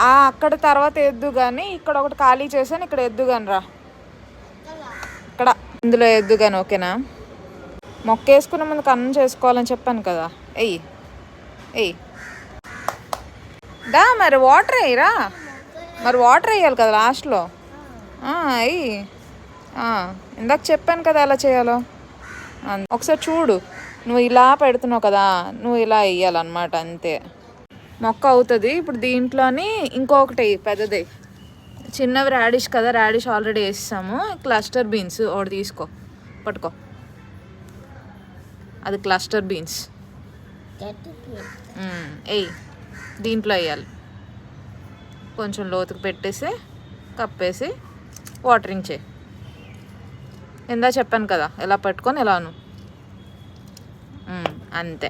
అక్కడ తర్వాత ఎద్దు కానీ ఇక్కడ ఒకటి ఖాళీ చేశాను, ఇక్కడ ఎద్దు కానీ రా, ఇక్కడ ఇందులో ఎద్దు కానీ. ఓకేనా? మొక్క వేసుకునే ముందు కన్నం చేసుకోవాలని చెప్పాను కదా. ఎయ్యి ఎయ్యి దా, మరి వాటర్ వేయరా, మరి వాటర్ వేయాలి కదా లాస్ట్లో. అయ్యి ఇందాక చెప్పాను కదా ఎలా చేయాలో. ఒకసారి చూడు, నువ్వు ఇలా పెడుతున్నావు కదా, నువ్వు ఇలా వేయాలన్నమాట, అంతే. మొక్క అవుతుంది. ఇప్పుడు దీంట్లోని ఇంకొకటి పెద్దది, చిన్నవి రాడిష్ కదా, రాడిష్ ఆల్రెడీ వేసాము. క్లస్టర్ బీన్స్ ఒకటి తీసుకో, పట్టుకో, అది క్లస్టర్ బీన్స్. ఎయ్, దీంట్లో వేయాలి. కొంచెం లోతుకు పెట్టేసి కప్పేసి వాటరింగ్ చేయి. ఇందా చెప్పాను కదా ఎలా పెట్టుకొని ఎలాను, అంతే.